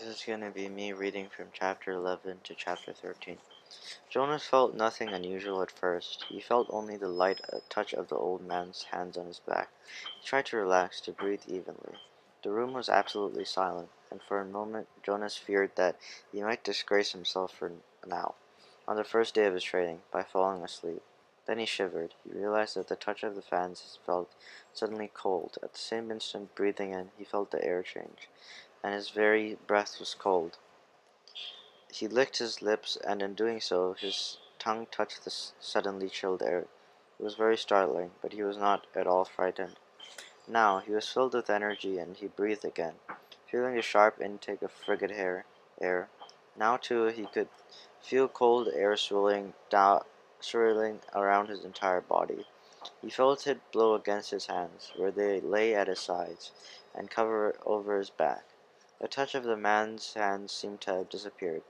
is going to be me reading from chapter 11 to chapter 13. Jonas felt nothing unusual at first. He felt only the light touch of the old man's hands on his back. He tried to relax, to breathe evenly. The room was absolutely silent, and for a moment Jonas feared that he might disgrace himself for now, on the first day of his training, by falling asleep. Then he shivered. He realized that the touch of the fans felt suddenly cold. At the same instant, breathing in, he felt the air change, and his very breath was cold. He licked his lips, and in doing so, his tongue touched the suddenly chilled air. It was very startling, but he was not at all frightened. Now he was filled with energy, and he breathed again, feeling a sharp intake of frigid air. Now, too, he could feel cold air swirling around his entire body. He felt it blow against his hands, where they lay at his sides, and cover over his back. The touch of the man's hands seemed to have disappeared.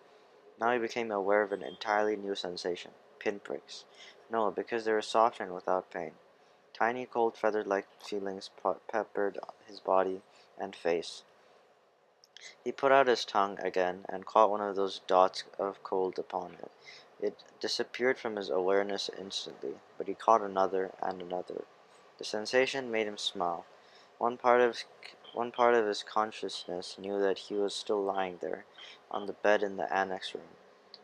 Now he became aware of an entirely new sensation, pinpricks. No, because they were soft and without pain. Tiny cold feather-like feelings peppered his body and face. He put out his tongue again and caught one of those dots of cold upon it. It disappeared from his awareness instantly, but he caught another and another. The sensation made him smile. One part of his consciousness knew that he was still lying there, on the bed in the annex room.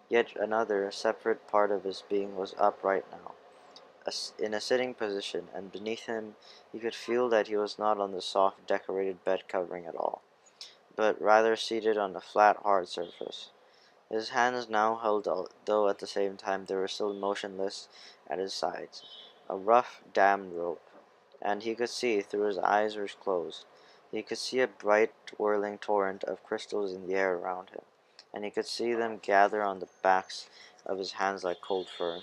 Yet another, separate part of his being was upright now, in a sitting position, and beneath him he could feel that he was not on the soft, decorated bed covering at all, but rather seated on a flat, hard surface. His hands now held, though at the same time they were still motionless at his sides, a rough, damp rope, and he could see, though his eyes were closed. He could see a bright, whirling torrent of crystals in the air around him, and he could see them gather on the backs of his hands like cold fur.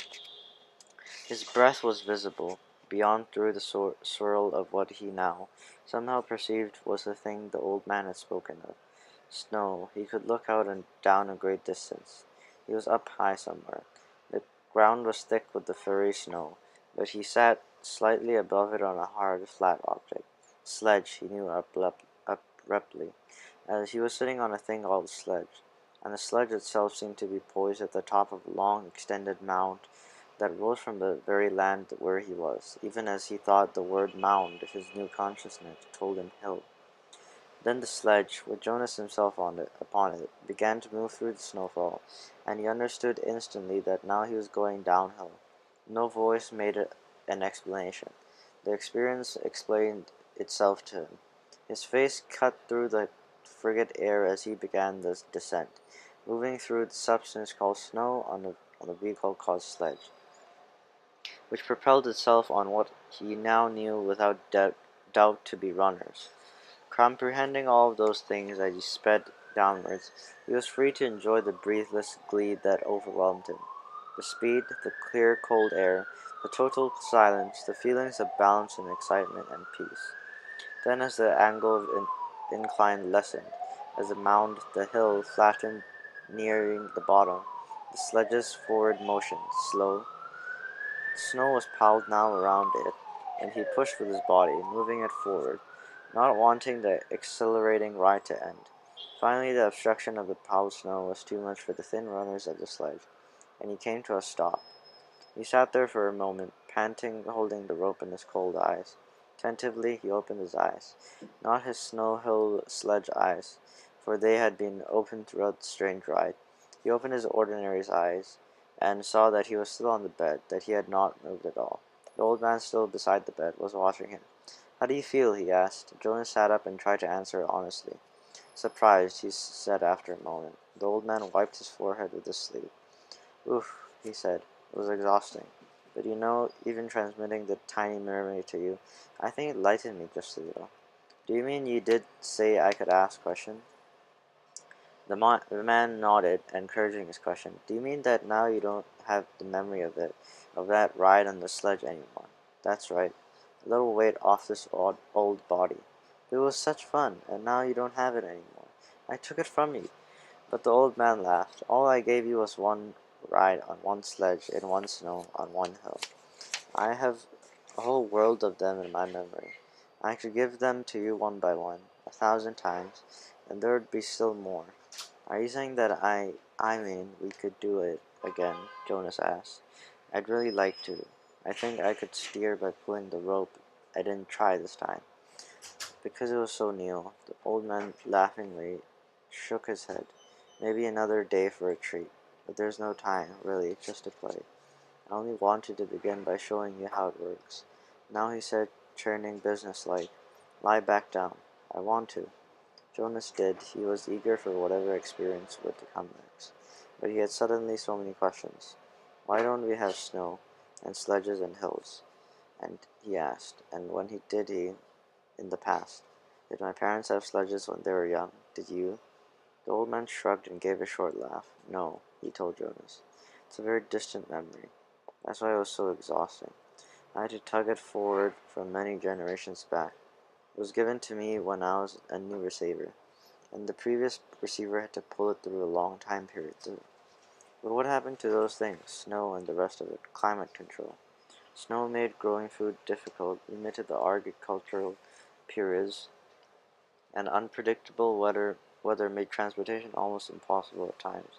His breath was visible, beyond through the swirl of what he now, somehow perceived was the thing the old man had spoken of. Snow. He could look out and down a great distance. He was up high somewhere. The ground was thick with the furry snow, but he sat slightly above it on a hard, flat object. Sledge, he knew abruptly, as he was sitting on a thing called sledge, and the sledge itself seemed to be poised at the top of a long, extended mound that rose from the very land where he was, even as he thought the word mound, his new consciousness, told him hill. Then the sledge, with Jonas himself upon it, began to move through the snowfall, and he understood instantly that now he was going downhill. No voice made an explanation. The experience explained itself to him. His face cut through the frigid air as he began the descent, moving through the substance called snow on the vehicle called sledge, which propelled itself on what he now knew without doubt to be runners. Comprehending all of those things as he sped downwards, he was free to enjoy the breathless glee that overwhelmed him. The speed, the clear cold air, the total silence, the feelings of balance and excitement and peace. Then as the angle of incline lessened, as the hill flattened nearing the bottom, the sledge's forward motion, slow. The snow was piled now around it, and he pushed with his body, moving it forward, not wanting the exhilarating ride to end. Finally, the obstruction of the piled snow was too much for the thin runners of the sledge, and he came to a stop. He sat there for a moment, panting, holding the rope in his cold eyes. Tentatively, he opened his eyes. Not his Snow Hill sledge eyes, for they had been open throughout the strange ride. He opened his ordinary eyes, and saw that he was still on the bed, that he had not moved at all. The old man, still beside the bed, was watching him. "How do you feel?" he asked. Jonas sat up and tried to answer honestly. "Surprised," he said after a moment. The old man wiped his forehead with his sleeve. "Oof," he said. "It was exhausting. But even transmitting the tiny memory to you, I think it lightened me just a little." "Do you mean you did say I could ask questions?" The man nodded, encouraging his question. "Do you mean that now you don't have the memory of that ride on the sledge anymore?" "That's right. A little weight off this old body. But it was such fun, and now you don't have it anymore. I took it from you." But the old man laughed. "All I gave you was one ride on one sledge in one snow on one hill. I have a whole world of them in my memory. I could give them to you one by one, 1,000 times, and there would be still more. Are you saying that I mean we could do it again? Jonas asked. I'd really like to. I think I could steer by pulling the rope. I didn't try this time. Because it was so new, the old man laughingly shook his head. Maybe another day for a treat. But there's no time, really, just to play. I only wanted to begin by showing you how it works. Now he said, turning businesslike, lie back down. I want to. Jonas did. He was eager for whatever experience would come next. But he had suddenly so many questions. Why don't we have snow, and sledges and hills? And he asked, and when he did he, in the past? Did my parents have sledges when they were young? Did you? The old man shrugged and gave a short laugh. No, he told Jonas. It's a very distant memory. That's why it was so exhausting. I had to tug it forward from many generations back. It was given to me when I was a new receiver, and the previous receiver had to pull it through a long time period too. But what happened to those things, snow and the rest of it, climate control? Snow made growing food difficult, limited the agricultural periods, and unpredictable weather made transportation almost impossible at times.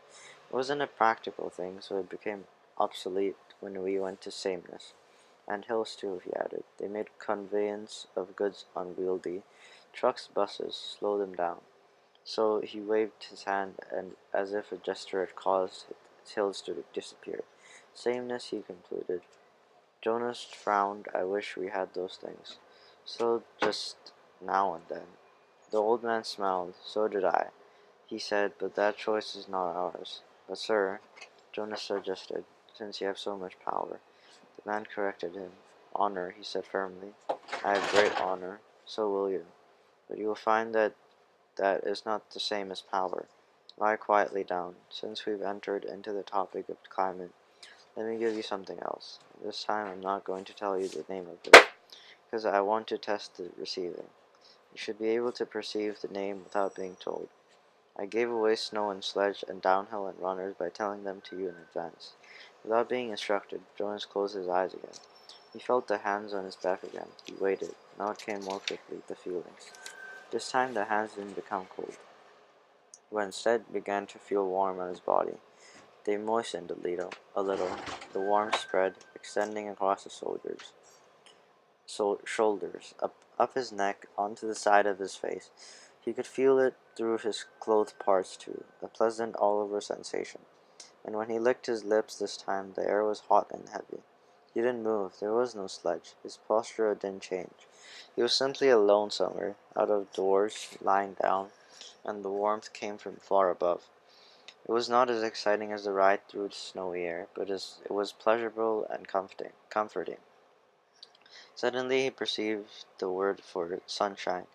It wasn't a practical thing, so it became obsolete when we went to sameness. And hills too, he added. They made conveyance of goods unwieldy. Trucks, buses, slow them down. So he waved his hand, and as if a gesture had caused its hills to disappear. Sameness, he concluded. Jonas frowned. I wish we had those things. So just now and then. The old man smiled. So did I. He said, but that choice is not ours. But sir, Jonas suggested, since you have so much power. The man corrected him. Honor, he said firmly. I have great honor. So will you. But you will find that that is not the same as power. Lie quietly down. Since we've entered into the topic of climate, let me give you something else. This time I'm not going to tell you the name of it, because I want to test the receiving. You should be able to perceive the name without being told. I gave away snow and sledge and downhill and runners by telling them to you in advance. Without being instructed, Jonas closed his eyes again. He felt the hands on his back again. He waited. Now it came more quickly, the feeling. This time the hands didn't become cold, but instead began to feel warm on his body. They moistened a little. The warmth spread, extending across the shoulders, up his neck, onto the side of his face. He could feel it through his clothed parts too, a pleasant all-over sensation. And when he licked his lips this time, the air was hot and heavy. He didn't move. There was no sledge. His posture didn't change. He was simply alone somewhere, out of doors, lying down, and the warmth came from far above. It was not as exciting as the ride through the snowy air, but it was pleasurable and comforting. Suddenly he perceived the word for sunshine.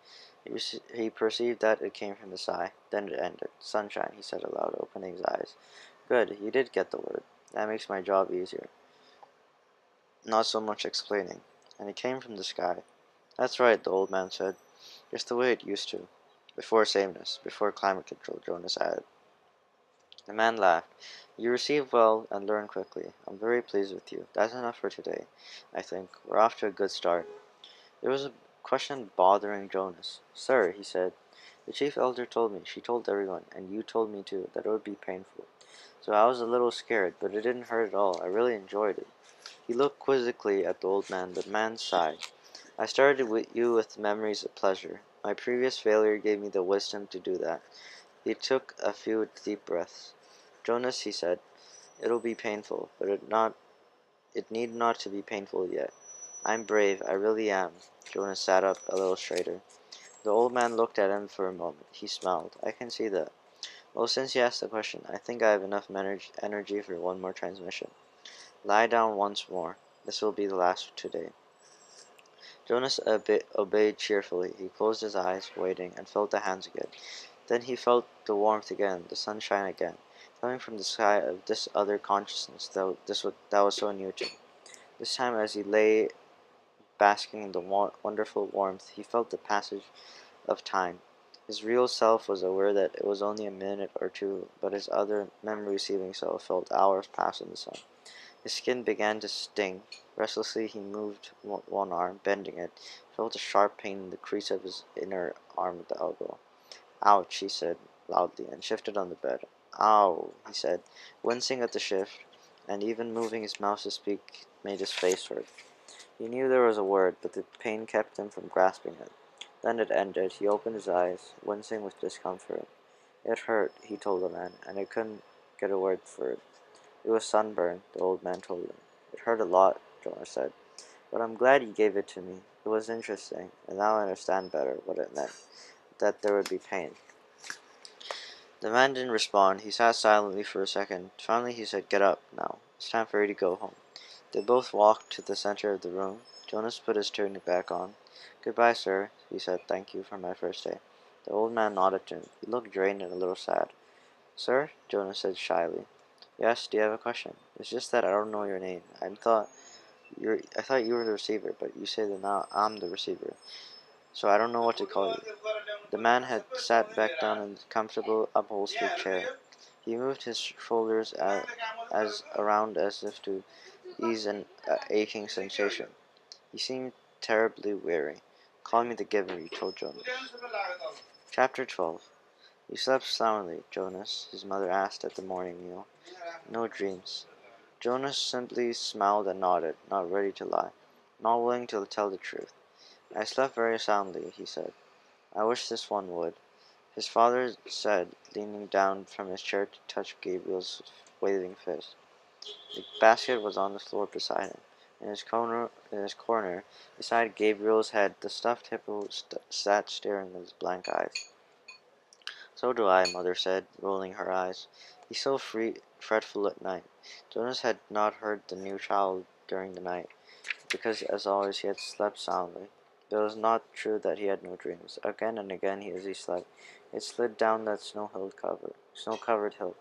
He perceived that it came from the sigh. Then it ended. Sunshine, he said aloud, opening his eyes. Good, you did get the word. That makes my job easier. Not so much explaining. And it came from the sky. That's right, the old man said. Just the way it used to. Before sameness, before climate control, Jonas added. The man laughed. You receive well and learn quickly. I'm very pleased with you. That's enough for today, I think. We're off to a good start. There was a question bothering Jonas. Sir, he said, the chief elder told me, she told everyone, and you told me too, that it would be painful. So I was a little scared, but it didn't hurt at all. I really enjoyed it. He looked quizzically at the old man, but the man sighed. I started with you with memories of pleasure. My previous failure gave me the wisdom to do that. He took a few deep breaths. Jonas, he said, it'll be painful, but it need not to be painful yet. I'm brave, I really am. Jonas sat up a little straighter. The old man looked at him for a moment. He smiled. I can see that. Well, since you asked the question, I think I have enough energy for one more transmission. Lie down once more. This will be the last for today. Jonas obeyed cheerfully. He closed his eyes, waiting, and felt the hands again. Then he felt the warmth again, the sunshine again, coming from the sky of this other consciousness that was so new to him. This time, as he lay basking in the wonderful warmth, he felt the passage of time. His real self was aware that it was only a minute or two, but his other memory-receiving self felt hours pass in the sun. His skin began to sting. Restlessly he moved one arm, bending it, felt a sharp pain in the crease of his inner arm at the elbow. Ouch, he said. loudly and shifted on the bed. "Ow," he said, wincing at the shift, and even moving his mouth to speak made his face hurt. He knew there was a word, but the pain kept him from grasping it. Then it ended. He opened his eyes, wincing with discomfort. It hurt, he told the man, and I couldn't get a word for it. It was sunburn, the old man told him. It hurt a lot, Jonas said, but I'm glad you gave it to me. It was interesting, and now I understand better what it meant, that there would be pain. The man didn't respond. He sat silently for a second. Finally he said, "Get up, now. It's time for you to go home." They both walked to the center of the room. Jonas put his tunic back on. "Goodbye, sir," he said. "Thank you for my first day." The old man nodded to him. He looked drained and a little sad. "Sir?" Jonas said shyly. "Yes, do you have a question?" "It's just that I don't know your name. I thought you were the receiver, but you say that now I'm the receiver, so I don't know what to call you." The man had sat back down in the comfortable upholstered chair. He moved his shoulders as around as if to ease an aching sensation. He seemed terribly weary. "Call me the giver," he told Jonas. Chapter 12. "You slept soundly, Jonas?" his mother asked at the morning meal. "No dreams." Jonas simply smiled and nodded, not ready to lie, not willing to tell the truth. "I slept very soundly," he said. "I wish this one would," his father said, leaning down from his chair to touch Gabriel's waving fist. The basket was on the floor beside him. In his corner, beside Gabriel's head, the stuffed hippo sat staring with his blank eyes. "So do I," Mother said, rolling her eyes. "He's so fretful at night." Jonas had not heard the new child during the night, because as always he had slept soundly. But it was not true that he had no dreams. Again and again as he slept, it slid down that snow-covered hill.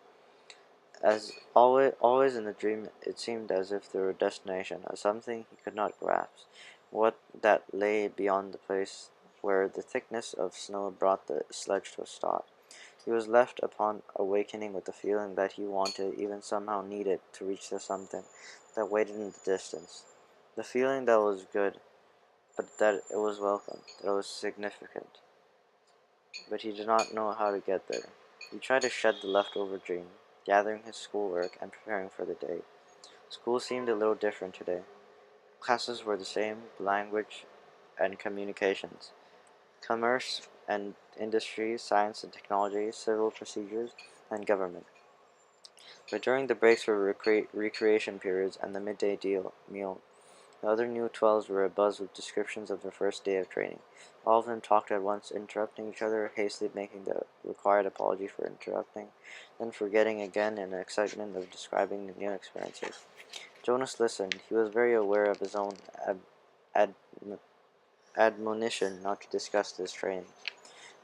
As always in the dream, it seemed as if there were a destination, a something he could not grasp, what that lay beyond the place where the thickness of snow brought the sledge to a stop. He was left upon awakening with the feeling that he wanted, even somehow needed, to reach the something that waited in the distance. The feeling that was good, but that it was welcome, that it was significant. But he did not know how to get there. He tried to shed the leftover dream, gathering his schoolwork and preparing for the day. School seemed a little different today. Classes were the same: language and communications, commerce and industry, science and technology, civil procedures, and government. But during the breaks were recreation periods and the midday meal. The other new 12s were abuzz with descriptions of their first day of training. All of them talked at once, interrupting each other, hastily making the required apology for interrupting, then forgetting again in the excitement of describing the new experiences. Jonas listened. He was very aware of his own ad- admonition not to discuss this training.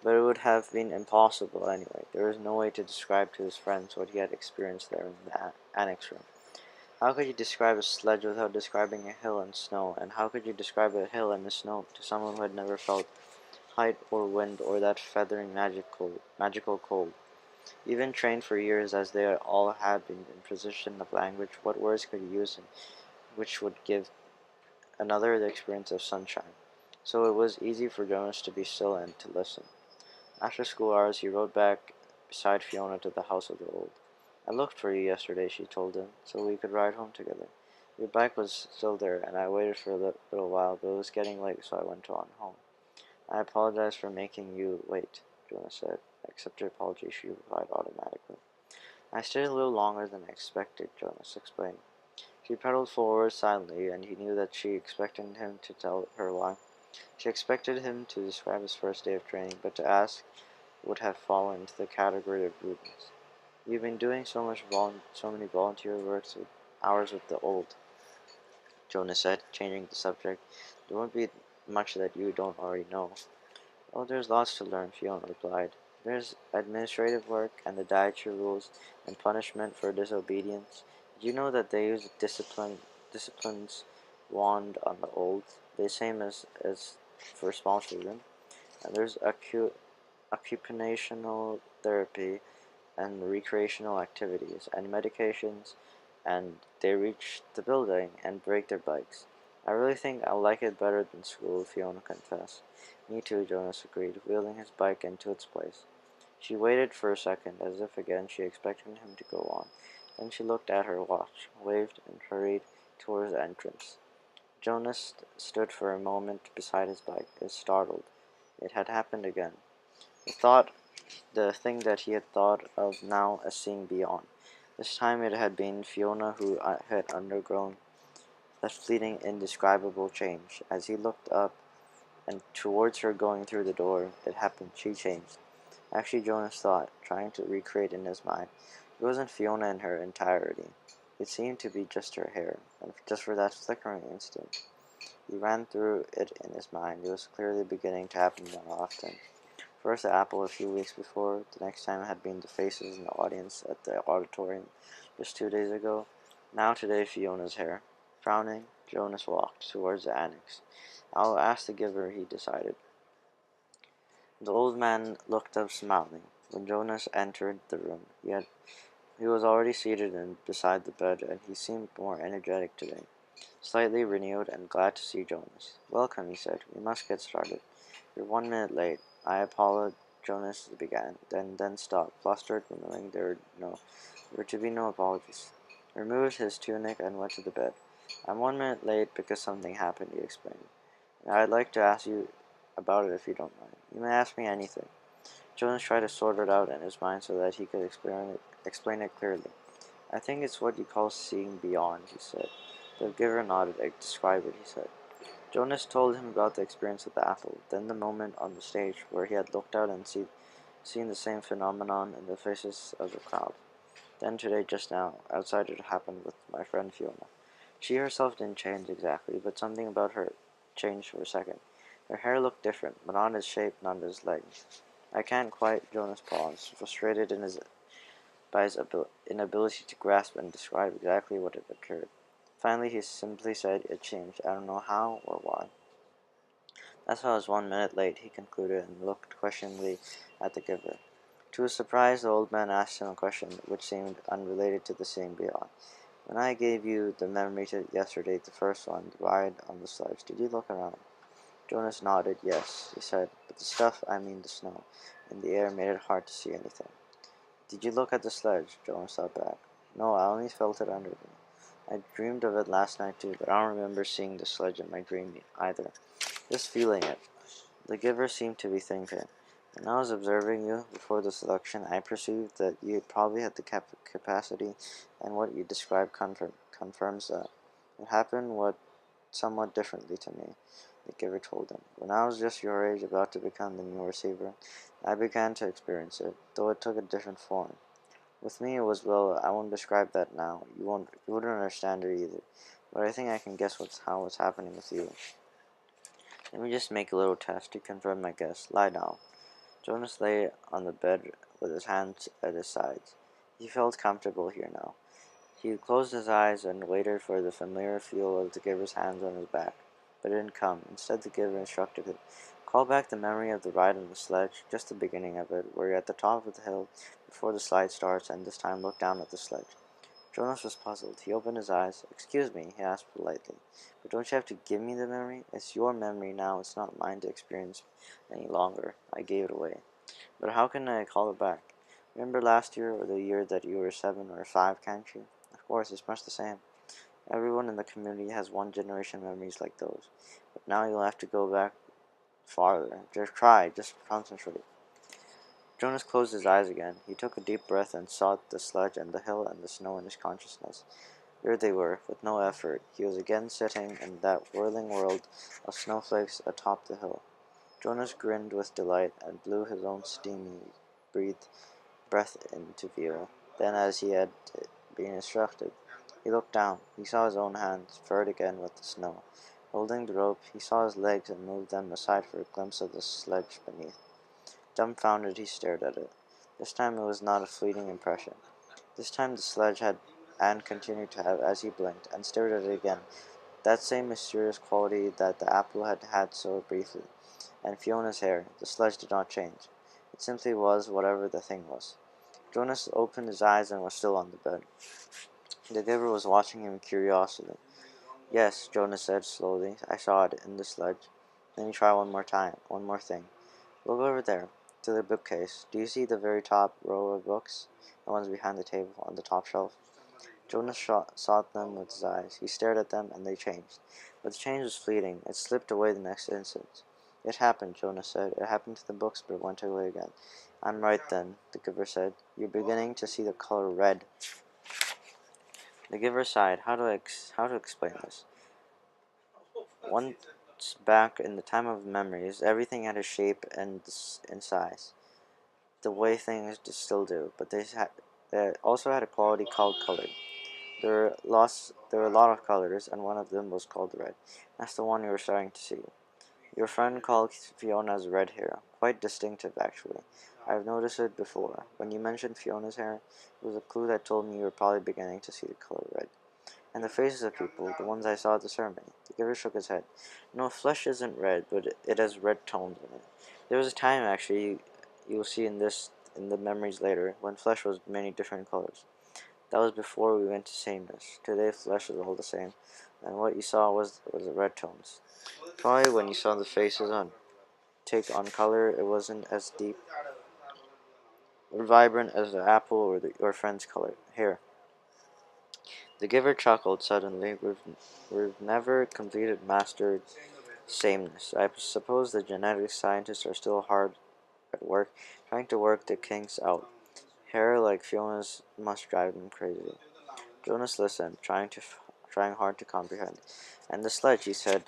But it would have been impossible anyway. There was no way to describe to his friends what he had experienced there in the annex room. How could you describe a sledge without describing a hill and snow? And how could you describe a hill and the snow to someone who had never felt height or wind or that feathering magical cold? Even trained for years as they all had been in possession of language, what words could he use which would give another the experience of sunshine? So it was easy for Jonas to be still and to listen. After school hours, he rode back beside Fiona to the house of the old. "I looked for you yesterday," she told him, "so we could ride home together. Your bike was still there, and I waited for a little while, but it was getting late, so I went on home." "I apologize for making you wait," Jonas said. "I accept your apology," she replied automatically. "I stayed a little longer than I expected," Jonas explained. She pedaled forward silently, and he knew that she expected him to tell her why. She expected him to describe his first day of training, but to ask would have fallen into the category of rudeness. "You've been doing so many volunteer hours with the old," Jonas said, changing the subject. "There won't be much that you don't already know." "Oh, there's lots to learn," Fiona replied. "There's administrative work, and the dietary rules, and punishment for disobedience. Did you know that they use disciplines wand on the old, the same as for small children? And there's occupational therapy and recreational activities and medications, and they reach the building and break their bikes. I really think I'll like it better than school," Fiona confessed. "Me too," Jonas agreed, wheeling his bike into its place. She waited for a second, as if again she expected him to go on. Then she looked at her watch, waved, and hurried towards the entrance. Jonas stood for a moment beside his bike, as startled. It had happened again. The thing that he had thought of now as seeing beyond. This time it had been Fiona who had undergone that fleeting, indescribable change. As he looked up and towards her going through the door, it happened. She changed. Actually, Jonas thought, trying to recreate in his mind. It wasn't Fiona in her entirety. It seemed to be just her hair, and just for that flickering instant. He ran through it in his mind. It was clearly beginning to happen more often. First the apple a few weeks before, the next time had been the faces in the audience at the auditorium just 2 days ago. Now today Fiona's hair. Frowning, Jonas walked towards the annex. I'll ask the giver, he decided. The old man looked up smiling. When Jonas entered the room, he was already seated beside the bed, and he seemed more energetic today, slightly renewed and glad to see Jonas. Welcome, he said. We must get started. You're 1 minute late. I apologize, Jonas began, then stopped, flustered, knowing were to be no apologies. He removed his tunic and went to the bed. I'm 1 minute late because something happened, he explained. And I'd like to ask you about it if you don't mind. You may ask me anything. Jonas tried to sort it out in his mind so that he could explain it clearly. I think it's what you call seeing beyond, he said. The giver nodded. Describe it, he said. Jonas told him about the experience at the apple, then the moment on the stage where he had looked out and seen the same phenomenon in the faces of the crowd. Then today, just now, outside it happened with my friend Fiona. She herself didn't change exactly, but something about her changed for a second. Her hair looked different, but not its shape, not its legs. I can't quite, Jonas paused, frustrated by his inability to grasp and describe exactly what had occurred. Finally, he simply said it changed. I don't know how or why. That's why I was 1 minute late, he concluded, and looked questioningly at the giver. To his surprise, the old man asked him a question which seemed unrelated to the scene beyond. When I gave you the memory yesterday, the first one, the ride on the sledge, did you look around? Jonas nodded. Yes, he said, but the stuff, I mean the snow, in the air made it hard to see anything. Did you look at the sledge? Jonas thought back. No, I only felt it under me. I dreamed of it last night too, but I don't remember seeing the sledge in my dream either. Just feeling it. The giver seemed to be thinking. When I was observing you before the selection, I perceived that you probably had the capacity, and what you described confirms that. It happened somewhat differently to me, the giver told him. When I was just your age, about to become the new receiver, I began to experience it, though it took a different form. With me, it was, well, I won't describe that now. You wouldn't understand it either. But I think I can guess how it's happening with you. Let me just make a little test to confirm my guess. Lie down. Jonas lay on the bed with his hands at his sides. He felt comfortable here now. He closed his eyes and waited for the familiar feel of the giver's hands on his back, but it didn't come. Instead, the giver instructed him, call back the memory of the ride on the sledge, just the beginning of it, where you're at the top of the hill before the slide starts, and this time look down at the sledge. Jonas was puzzled. He opened his eyes. Excuse me, he asked politely, but don't you have to give me the memory? It's your memory now. It's not mine to experience any longer. I gave it away. But how can I call it back? Remember last year or the year that you were 7 or 5, can't you? Of course, it's much the same. Everyone in the community has one generation memories like those. But now you'll have to go back farther. Just concentrate. Jonas closed his eyes again. He took a deep breath and sought the sledge and the hill and the snow in his consciousness. There they were, with no effort. He was again sitting in that whirling world of snowflakes atop the hill. Jonas grinned with delight and blew his own steamy breath into view. Then, as he had been instructed, he looked down. He saw his own hands, furred again with the snow. Holding the rope, he saw his legs and moved them aside for a glimpse of the sledge beneath. Dumbfounded, he stared at it. This time it was not a fleeting impression. This time the sledge had, and continued to have, as he blinked, and stared at it again, that same mysterious quality that the apple had had so briefly. And Fiona's hair, the sledge did not change. It simply was whatever the thing was. Jonas opened his eyes and was still on the bed. The giver was watching him with curiosity. Yes, Jonas said slowly, I saw it in the sledge. Let me try one more time, one more thing. Look over there. to the bookcase. Do you see the very top row of books? The ones behind the table on the top shelf? Jonas sought them with his eyes. He stared at them, and they changed. But the change was fleeting. It slipped away the next instant. It happened, Jonas said. It happened to the books, but it went away again. I'm right, then, the giver said. You're beginning to see the color red. The giver sighed. How to explain this? Once back in the time of memories, everything had a shape and size, the way things still do, but they also had a quality called color. There were a lot of colors, and one of them was called red. That's the one you were starting to see. Your friend called Fiona's red hair. Quite distinctive, actually. I've noticed it before. When you mentioned Fiona's hair, it was a clue that told me you were probably beginning to see the color red. And the faces of people, the ones I saw at the ceremony. The giver shook his head. No, flesh isn't red, but it has red tones in it. There was a time, actually, you'll see in the memories later, when flesh was many different colors. That was before we went to sameness. Today, flesh is all the same, and what you saw was the red tones. Probably when you saw the faces on take on color, it wasn't as deep or vibrant as the apple or your friend's color hair. The giver chuckled suddenly. We've never completed mastered sameness. I suppose the genetic scientists are still hard at work, trying to work the kinks out. Hair like Fiona's must drive them crazy. Jonas listened, trying hard to comprehend. And the sledge, he said,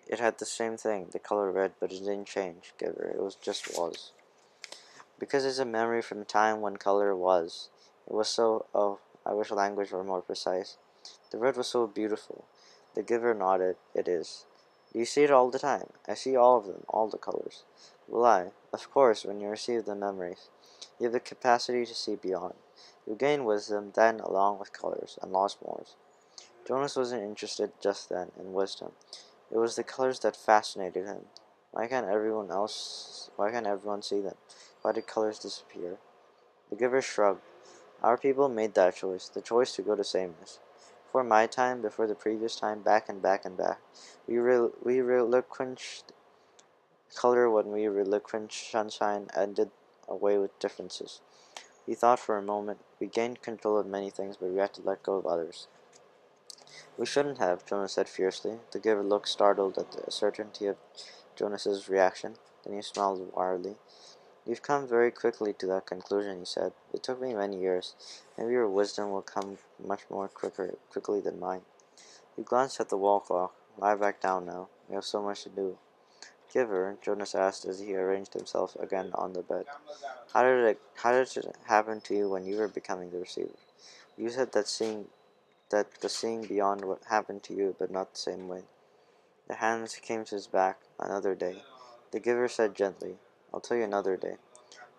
it had the same thing, the color red, but it didn't change, Giver. It was just was. Because it's a memory from a time when color was. It was so, oh, I wish language were more precise. The red was so beautiful. The giver nodded. It is. Do you see it all the time? I see all of them, all the colors. Will I? Of course, when you receive the memories. You have the capacity to see beyond. You gain wisdom then along with colors, and lost more. Jonas wasn't interested just then in wisdom. It was the colors that fascinated him. Why can't everyone see them? Why did colors disappear? The giver shrugged. Our people made that choice, the choice to go to sameness. Before my time, before the previous time, back and back and back, we relinquished color when we relinquished sunshine and did away with differences. We thought for a moment. We gained control of many things, but we had to let go of others. We shouldn't have, Jonas said fiercely. The giver looked startled at the certainty of Jonas's reaction. Then he smiled wildly. You've come very quickly to that conclusion, he said. It took me many years. Maybe your wisdom will come much more quickly than mine. He glanced at the wall clock. Lie back down now. We have so much to do. Giver, Jonas asked as he arranged himself again on the bed. How did it happen to you when you were becoming the receiver? You said that the seeing beyond what happened to you, but not the same way. The hands came to his back. Another day. The giver said gently, I'll tell you another day.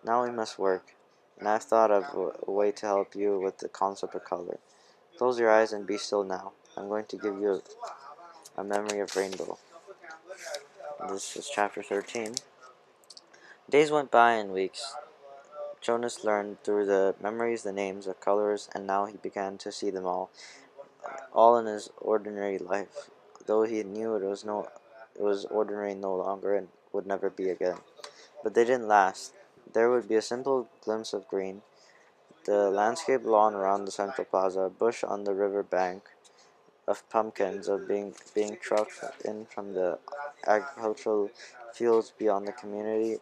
Now we must work, and I've thought of a way to help you with the concept of color. Close your eyes and be still now. I'm going to give you a memory of rainbow. This is chapter 13. Days went by and weeks. Jonas learned through the memories the names of colors, and now he began to see them all in his ordinary life, though he knew it was ordinary no longer and would never be again. But they didn't last. There would be a simple glimpse of green, the landscape lawn around the central plaza, a bush on the river bank, of pumpkins of being trucked in from the agricultural fields beyond the community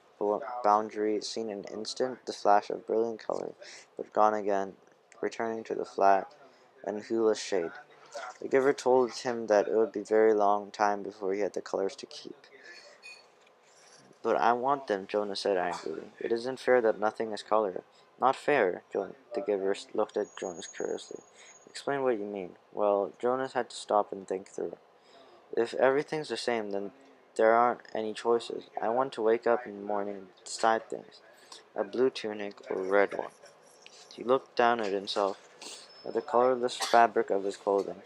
boundary, seen in an instant, the flash of brilliant color, but gone again, returning to the flat and hueless shade. The giver told him that it would be a very long time before he had the colors to keep. But I want them, Jonas said angrily. It isn't fair that nothing is color. Not fair, the giver looked at Jonas curiously. Explain what you mean. Well, Jonas had to stop and think through. If everything's the same, then there aren't any choices. I want to wake up in the morning and decide things. A blue tunic or a red one. He looked down at himself, at the colorless fabric of his clothing.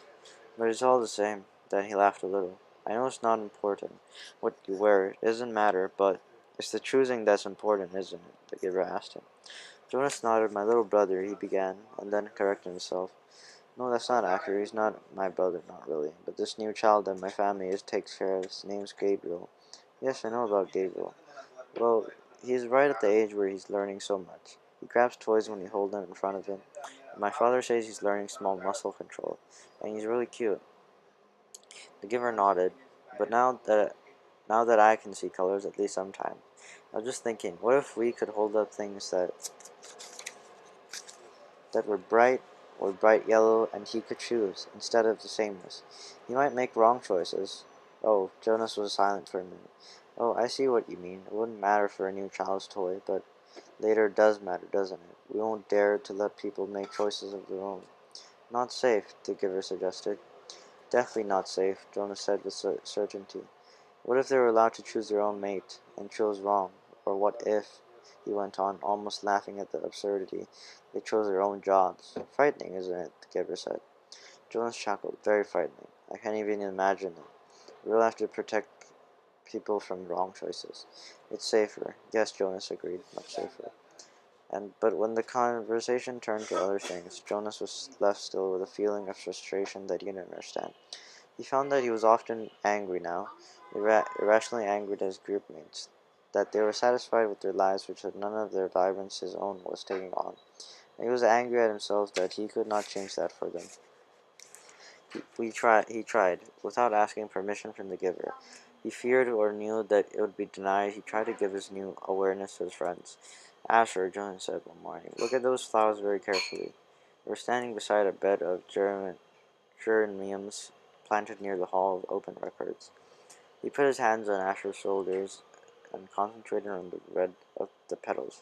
But it's all the same. Then he laughed a little. I know it's not important what you wear. It doesn't matter, but it's the choosing that's important, isn't it? The giver asked him. Jonas nodded. My little brother, he began, and then corrected himself. No, that's not accurate. He's not my brother, not really. But this new child that my family takes care of, his name's Gabriel. Yes, I know about Gabriel. Well, He's right at the age where he's learning so much. He grabs toys when you hold them in front of him. My father says he's learning small muscle control, and he's really cute. The giver nodded, but now that I can see colors, at least sometimes. I was just thinking, what if we could hold up things that were bright or bright yellow and he could choose, instead of the sameness? He might make wrong choices. Oh, Jonas was silent for a minute. Oh, I see what you mean. It wouldn't matter for a new child's toy, but later does matter, doesn't it? We won't dare to let people make choices of their own. Not safe, the giver suggested. Definitely not safe, Jonas said with certainty. What if they were allowed to choose their own mate, and chose wrong? Or what if, he went on, almost laughing at the absurdity, they chose their own jobs? Frightening, isn't it? The giver said. Jonas chuckled. Very frightening. I can't even imagine it. We'll have to protect people from wrong choices. It's safer. Yes, Jonas agreed. Much safer. But when the conversation turned to other things, Jonas was left still with a feeling of frustration that he didn't understand. He found that he was often angry now, irrationally angry at his groupmates, that they were satisfied with their lives which had none of their vibrance his own was taking on. And he was angry at himself that he could not change that for them. He tried, without asking permission from the giver. He feared or knew that it would be denied. He tried to give his new awareness to his friends. Asher, Jonas said one morning, look at those flowers very carefully. They were standing beside a bed of geraniums planted near the Hall of Open Records. He put his hands on Asher's shoulders and concentrated on the red of the petals,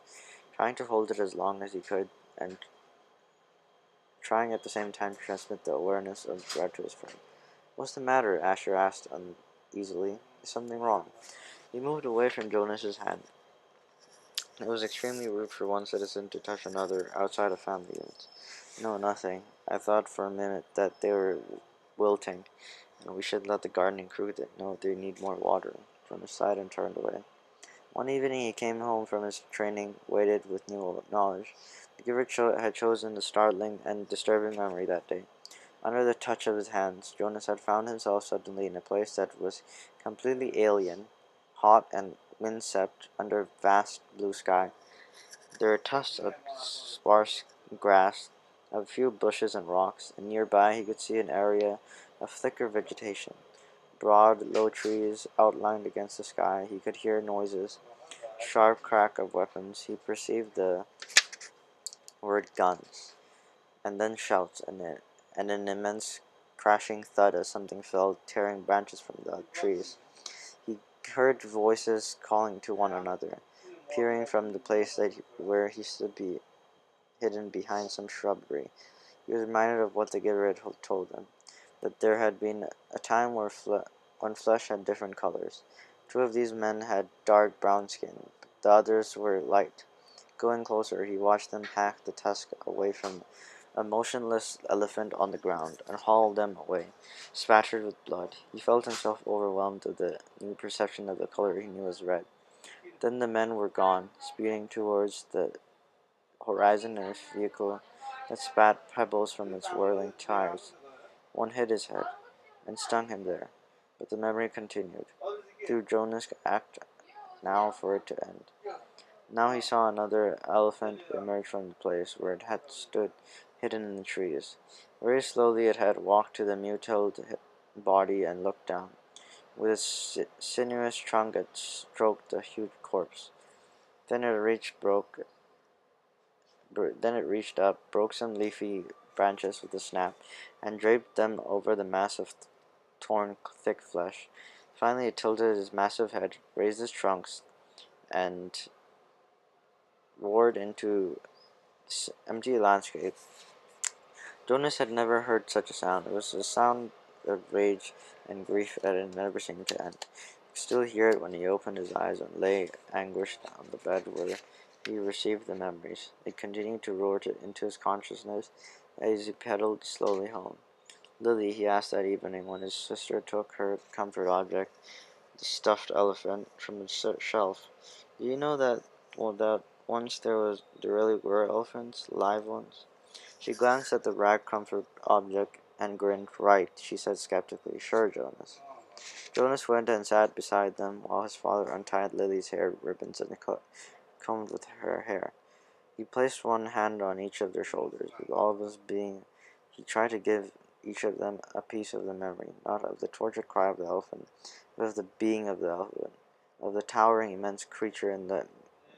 trying to hold it as long as he could, and trying at the same time to transmit the awareness of red to his friend. What's the matter? Asher asked uneasily. Is something wrong? He moved away from Jonas's hand. It was extremely rude for one citizen to touch another outside of family units. No, nothing. I thought for a minute that they were wilting, and we should let the gardening crew know they need more water. Jonas sighed and turned away. One evening he came home from his training, weighted with new knowledge. The giver had chosen a startling and disturbing memory that day. Under the touch of his hands, Jonas had found himself suddenly in a place that was completely alien, hot and wind-swept under a vast blue sky. There were tufts of sparse grass, a few bushes and rocks, and nearby he could see an area of thicker vegetation. Broad, low trees outlined against the sky. He could hear noises, sharp crack of weapons. He perceived the word guns, and then shouts, and an immense crashing thud as something fell, tearing branches from the trees. He heard voices calling to one another, peering from the place where he stood hidden behind some shrubbery. He was reminded of what the giver had told him, that there had been a time when flesh had different colors. Two of these men had dark brown skin, but the others were light. Going closer, he watched them hack the tusk away from a motionless elephant on the ground and haul them away, spattered with blood. He felt himself overwhelmed with the new perception of the color he knew as red. Then the men were gone, speeding towards the horizon in a vehicle that spat pebbles from its whirling tires. One hit his head and stung him there, but the memory continued. Through Jonas' act now for it to end. Now he saw another elephant emerge from the place where it had stood hidden in the trees. Very slowly it had walked to the mutilated body and looked down. With its sinuous trunk it stroked the huge corpse. Then it reached up, broke some leafy branches with a snap, and draped them over the mass of torn, thick flesh. Finally it tilted his massive head, raised its trunks, and roared into empty landscape. Jonas had never heard such a sound. It was a sound of rage and grief that had never seemed to end. He could still hear it when he opened his eyes and lay anguished on the bed where he received the memories. It continued to roar into his consciousness as he pedaled slowly home. Lily, he asked that evening when his sister took her comfort object, the stuffed elephant, from its shelf. Do you know that once there really were elephants, live ones? She glanced at the rag comfort object and grinned. Right, she said skeptically. Sure, Jonas. Jonas went and sat beside them while his father untied Lily's hair ribbons and combed with her hair. He placed one hand on each of their shoulders, with all of his being. He tried to give each of them a piece of the memory, not of the tortured cry of the elephant, but of the being of the elephant, of the towering immense creature and the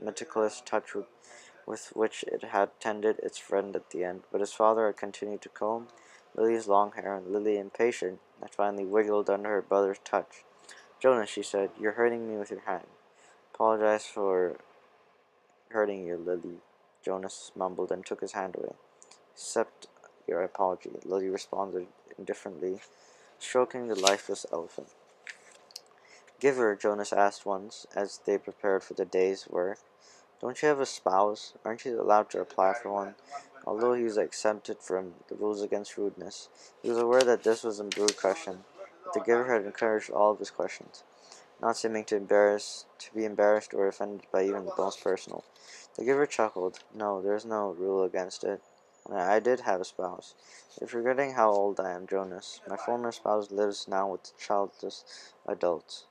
meticulous touch with which it had tended its friend at the end. But his father had continued to comb Lily's long hair, and Lily, impatient, had finally wiggled under her brother's touch. "Jonas," she said, "you're hurting me with your hand." "Apologize for hurting you, Lily," Jonas mumbled and took his hand away. "Accept your apology," Lily responded indifferently, stroking the lifeless elephant. "Giver," Jonas asked once, as they prepared for the day's work, "don't you have a spouse? Aren't you allowed to apply for one?" Although he was exempted from the rules against rudeness, he was aware that this was a rude question, but the giver had encouraged all of his questions, not seeming to be embarrassed or offended by even the most personal. The giver chuckled. "No, there's no rule against it. And I did have a spouse. You're forgetting how old I am, Jonas. My former spouse lives now with childless adults."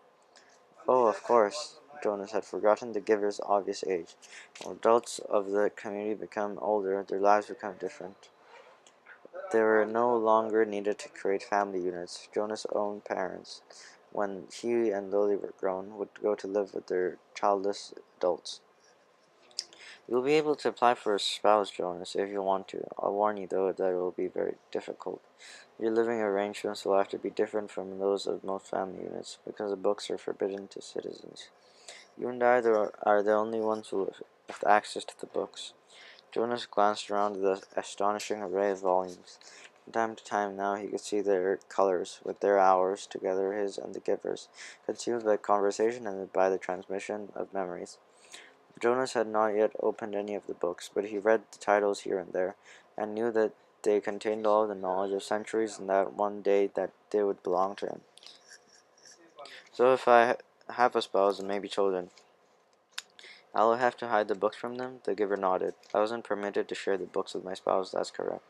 "Oh, of course." Jonas had forgotten the giver's obvious age. When adults of the community become older, their lives become different. They were no longer needed to create family units. Jonas' own parents, when he and Lily were grown, would go to live with their childless adults. "You'll be able to apply for a spouse, Jonas, if you want to. I'll warn you, though, that it will be very difficult. Your living arrangements will have to be different from those of most family units, because the books are forbidden to citizens. You and I are the only ones who have access to the books." Jonas glanced around the astonishing array of volumes. From time to time now he could see their colors, with their hours together, his and the giver's, consumed by conversation and by the transmission of memories. Jonas had not yet opened any of the books, but he read the titles here and there, and knew that they contained all the knowledge of centuries, and that one day that they would belong to him. "So if I have a spouse and maybe children, I'll have to hide the books from them?" The giver nodded. "I wasn't permitted to share the books with my spouse, that's correct.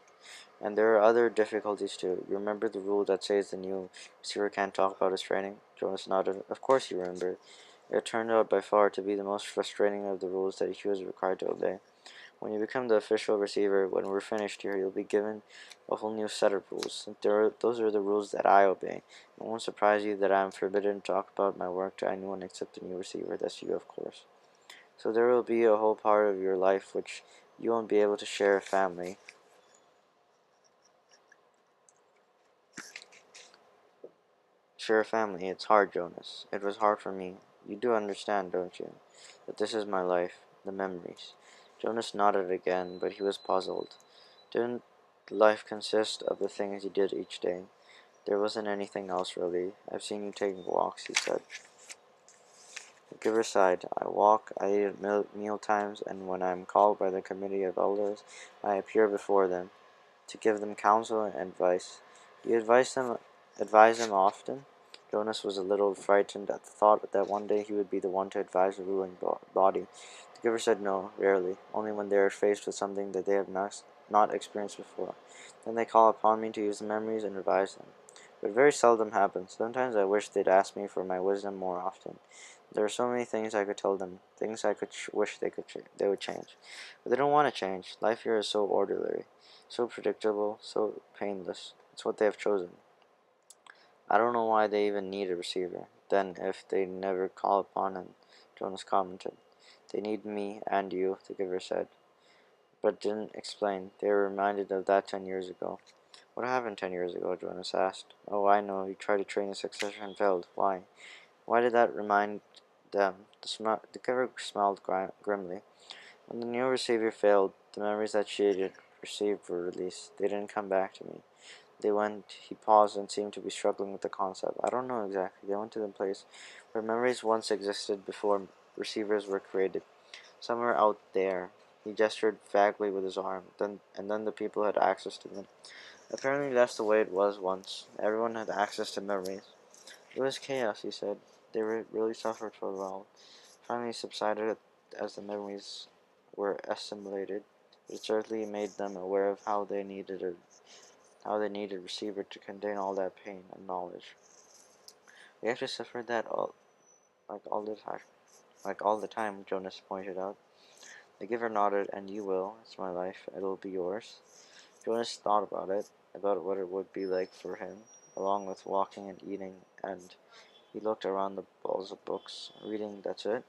And there are other difficulties too. You remember the rule that says the new receiver can't talk about his training?" Jonas nodded. "Of course you remember. It turned out by far to be the most frustrating of the rules that he was required to obey. When you become the official receiver, when we're finished here, you'll be given a whole new set of rules. Those are the rules that I obey. It won't surprise you that I am forbidden to talk about my work to anyone except the new receiver. That's you, of course. So there will be a whole part of your life which you won't be able to share a family. Share a family. It's hard, Jonas. It was hard for me. You do understand, don't you? That this is my life, the memories." Jonas nodded again, but he was puzzled. Didn't life consist of the things you did each day? There wasn't anything else, really. "I've seen you taking walks," he said. The giver sighed. "I walk, I eat at meal times, and when I am called by the committee of elders, I appear before them, to give them counsel and advice." "Do you advise them often?" Jonas was a little frightened at the thought that one day he would be the one to advise the ruling body. The giver said no, rarely, only when they are faced with something that they have not experienced before. Then they call upon me to use the memories and revise them. But it very seldom happens. Sometimes I wish they'd ask me for my wisdom more often. There are so many things I could tell them, things I could wish they would change. But they don't want to change. Life here is so orderly, so predictable, so painless. It's what they have chosen. I don't know why they even need a receiver. Then, if they never call upon him," Jonas commented. "They need me and you," the giver said, but didn't explain. They were reminded of that 10 years ago. "What happened 10 years ago?" Jonas asked. "Oh, I know. You tried to train a successor and failed. Why?" Why did that remind them? The giver smiled grimly. "When the new receiver failed, the memories that she had received were released. They didn't come back to me. They went." He paused and seemed to be struggling with the concept. "I don't know exactly. They went to the place where memories once existed before receivers were created. Somewhere out there." He gestured vaguely with his arm. Then the people had access to them. "Apparently that's the way it was once. Everyone had access to memories." "It was chaos," he said. "They really suffered for a while. Finally subsided as the memories were assimilated. It certainly made them aware of how they needed a receiver to contain all that pain and knowledge." You have to suffer that all the time. Like all the time, Jonas pointed out. The giver nodded, and you will. It's my life. It'll be yours. Jonas thought about it, about what it would be like for him, along with walking and eating, and he looked around the balls of books. Reading, that's it?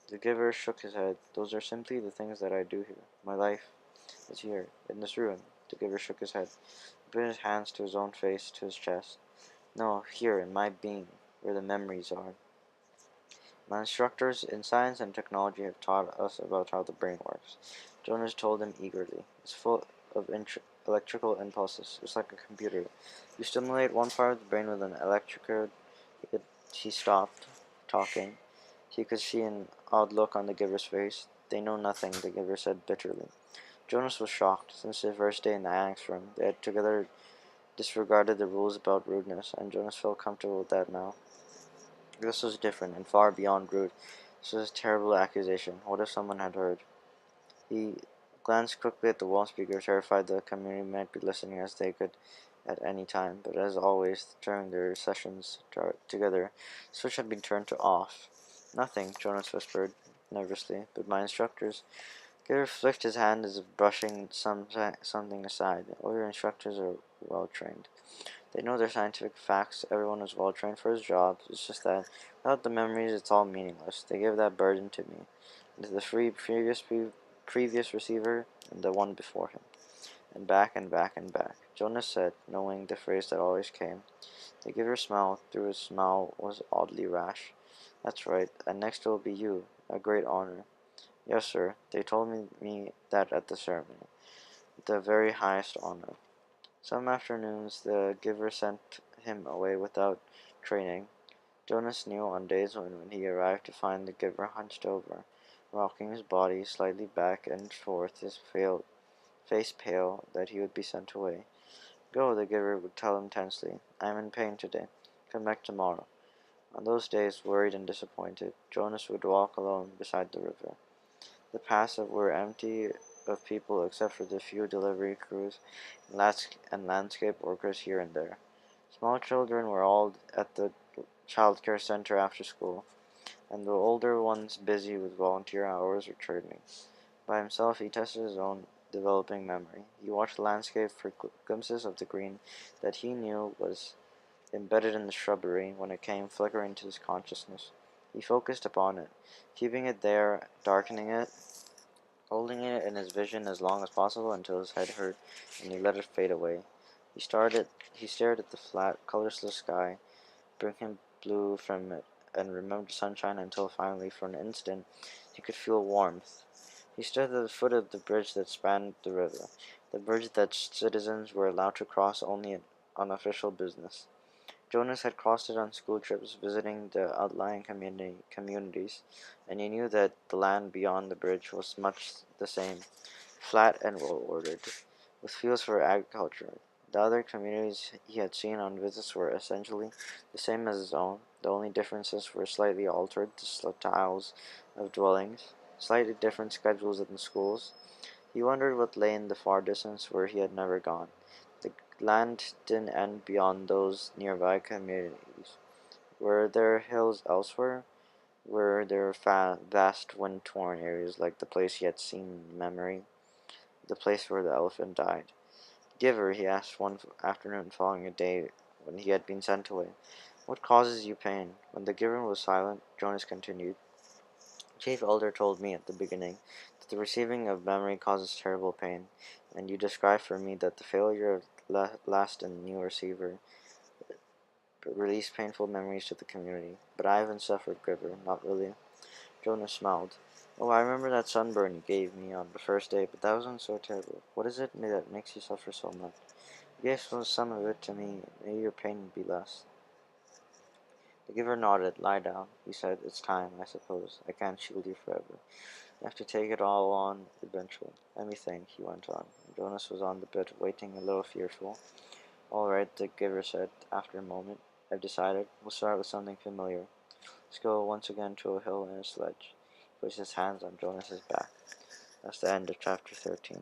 The giver shook his head. Those are simply the things that I do here. My life is here, in this room. The giver shook his head. He put his hands to his own face, to his chest. No, here, in my being, where the memories are. My instructors in science and technology have taught us about how the brain works. Jonas told him eagerly. It's full of electrical impulses. It's like a computer. You stimulate one part of the brain with an electrode. He stopped talking. He could see an odd look on the giver's face. They know nothing, the giver said bitterly. Jonas was shocked. Since their first day in the annex room, they had together disregarded the rules about rudeness, and Jonas felt comfortable with that now. This was different and far beyond rude. This was a terrible accusation. What if someone had heard? He glanced quickly at the wall speaker, terrified the community might be listening as they could at any time. But as always, during their sessions together, the switch had been turned to off. Nothing, Jonas whispered nervously, but my instructors. Giver flicked his hand as if brushing something aside. All your instructors are well trained. They know their scientific facts. Everyone is well trained for his job. It's just that without the memories, it's all meaningless. They give that burden to me, and to the previous receiver, and the one before him, and back and back and back. Jonas said, knowing the phrase that always came. The giver smiled. Through his smile was oddly rash. That's right. And next it will be you. A great honor. Yes, sir. They told me that at the ceremony. The very highest honor. Some afternoons the giver sent him away without training. Jonas knew on days when he arrived to find the giver hunched over, rocking his body slightly back and forth, his face pale, that he would be sent away. Go, the giver would tell him tensely. I am in pain today. Come back tomorrow. On those days, worried and disappointed, Jonas would walk alone beside the river. The paths were empty of people except for the few delivery crews and landscape workers here and there. Small children were all at the childcare center after school, and the older ones busy with volunteer hours or training. By himself, he tested his own developing memory. He watched the landscape for glimpses of the green that he knew was embedded in the shrubbery when it came flickering to his consciousness. He focused upon it, keeping it there, darkening it, holding it in his vision as long as possible until his head hurt and he let it fade away. He stared at the flat, colorless sky, brilliant blue from it, and remembered sunshine until finally, for an instant, he could feel warmth. He stood at the foot of the bridge that spanned the river, the bridge that citizens were allowed to cross only on official business. Jonas had crossed it on school trips, visiting the outlying communities, and he knew that the land beyond the bridge was much the same, flat and well ordered, with fields for agriculture. The other communities he had seen on visits were essentially the same as his own. The only differences were slightly altered styles of dwellings, slightly different schedules in the schools. He wondered what lay in the far distance where he had never gone. The land didn't end beyond those nearby communities. Were there hills elsewhere? Were there vast wind-torn areas like the place he had seen in memory, the place where the elephant died? Giver, he asked one afternoon following a day when he had been sent away, what causes you pain? When the giver was silent, Jonas continued. Chief Elder told me at the beginning that the receiving of memory causes terrible pain, and you described for me that the failure of last and new receiver released painful memories to the community. But I haven't suffered, Giver, not really. Jonas smiled. Oh, I remember that sunburn you gave me on the first day, but that wasn't so terrible. What is it that makes you suffer so much? You gave some of it to me, maybe your pain would be less. The giver nodded. Lie down, he said. It's time, I suppose. I can't shield you forever. You have to take it all on eventually. Let me think, he went on. Jonas was on the bed, waiting, a little fearful. All right, the giver said, after a moment. I've decided. We'll start with something familiar. Let's go once again to a hill in a sledge. He placed his hands on Jonas's back. That's the end of chapter 13.